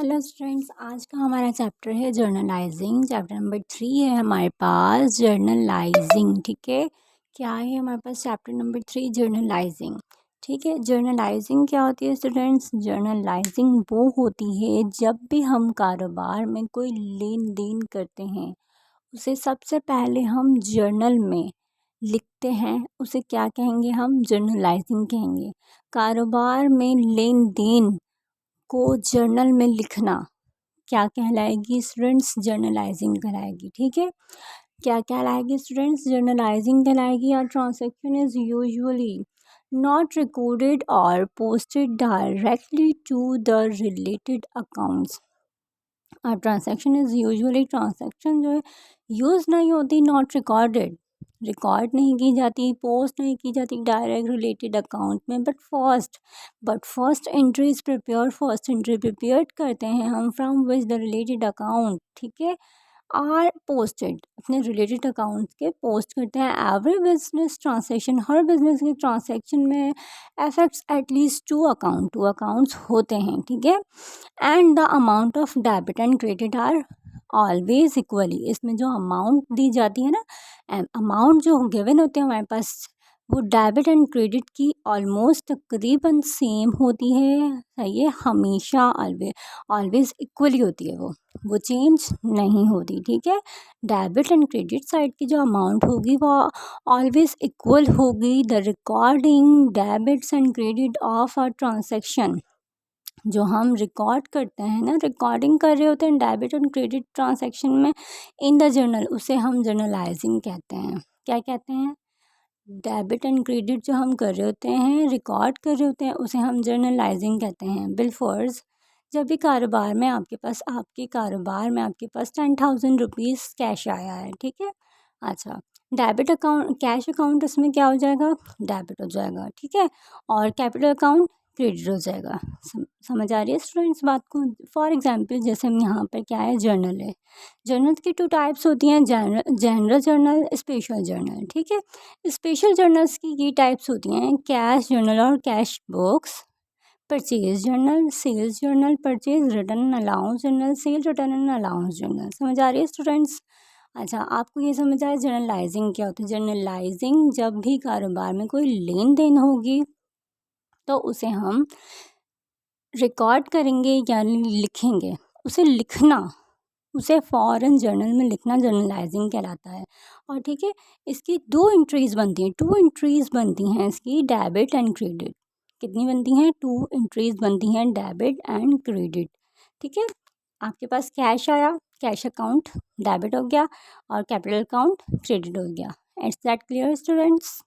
Hello students, आज का हमारा चैप्टर है जर्नलाइजिंग। चैप्टर नंबर 3 है हमारे पास जर्नलाइजिंग। ठीक है, क्या है हमारे पास चैप्टर नंबर 3 जर्नलाइजिंग। ठीक है, जर्नलाइजिंग क्या होती है स्टूडेंट्स? जर्नलाइजिंग वो होती है जब भी हम कारोबार में कोई लेन देन करते हैं, उसे सबसे पहले हम जर्नल में लिखते हैं। उसे क्या कहेंगे? हम जर्नलाइजिंग कहेंगे। कारोबार में लेन देन को जर्नल में लिखना क्या कहलाएगी स्टूडेंट्स? जर्नलाइजिंग कहलाएगी। ठीक है, क्या कहलाएगी स्टूडेंट्स? जर्नलाइजिंग कहलाएगी। और transaction is usually not recorded और posted directly to the related accounts. और ट्रांसैक्शन इज यूजुअली, ट्रांसैक्शन जो है यूज़ नहीं होती, नॉट रिकॉर्डेड, रिकॉर्ड नहीं की जाती, पोस्ट नहीं की जाती डायरेक्ट रिलेटेड अकाउंट में, but first entry is prepare, first entry prepare करते हैं हम from which the related account. ठीक है, आर पोस्टेड, अपने रिलेटेड अकाउंट के पोस्ट करते हैं। एवरी बिजनेस ट्रांसैक्शन, हर बिजनेस के ट्रांसैक्शन में अफेक्ट्स एटलीस्ट टू अकाउंट्स होते हैं। ठीक है, and the amount of debit and credit are always equally. इसमें जो अमाउंट दी जाती है ना, अमाउंट जो गिवन होते हैं हमारे पास, वो डेबिट एंड क्रेडिट की ऑलमोस्ट तकरीबन सेम होती है। सही है, हमेशा ऑलवेज इक्वली होती है, वो चेंज नहीं होती। ठीक है, डेबिट एंड क्रेडिट साइड की जो अमाउंट होगी वो ऑलवेज इक्वल होगी। The recording debits and credit of a transaction, जो हम रिकॉर्ड करते हैं ना, रिकॉर्डिंग कर रहे होते हैं डेबिट एंड क्रेडिट ट्रांसैक्शन में इन द जर्नल, उसे हम जर्नलाइजिंग कहते हैं। क्या कहते हैं? डेबिट एंड क्रेडिट जो हम कर रहे होते हैं, रिकॉर्ड कर रहे होते हैं, उसे हम जर्नलाइजिंग कहते हैं। बिलफर्ज, जब भी कारोबार में आपके पास 10,000 रुपीज़ कैश आया है। ठीक है, अच्छा, डेबिट अकाउंट, कैश अकाउंट, इसमें क्या हो जाएगा? डेबिट हो जाएगा। ठीक है, और कैपिटल अकाउंट क्रेडिट हो जाएगा। समझ आ रही है स्टूडेंट्स बात को? फॉर एग्जांपल, जैसे हम यहाँ पर क्या है, जर्नल है। जर्नल की 2 टाइप्स होती हैं, जनरल जर्नल, स्पेशल जर्नल। ठीक है, स्पेशल जर्नल्स की ये टाइप्स होती हैं, कैश जर्नल और cash books, purchase journal, sales journal, purchase return allowance journal, sale return and allowance journal. समझ आ रही है स्टूडेंट्स? अच्छा, आपको ये समझ आया जर्नलाइजिंग क्या होती है? जर्नलाइजिंग, जब भी कारोबार में कोई लेन देन होगी तो उसे हम रिकॉर्ड करेंगे यानी लिखेंगे। उसे लिखना, उसे फ़ौरन जर्नल में लिखना जर्नलाइजिंग कहलाता है। और ठीक है, इसकी 2 एंट्रीज़ बनती हैं, 2 एंट्रीज़ बनती हैं इसकी, डेबिट एंड क्रेडिट। कितनी बनती हैं? 2 एंट्रीज़ बनती हैं, डेबिट एंड क्रेडिट। ठीक है, आपके पास कैश आया, कैश अकाउंट डेबिट हो गया और कैपिटल अकाउंट क्रेडिट हो गया। It's that clear students?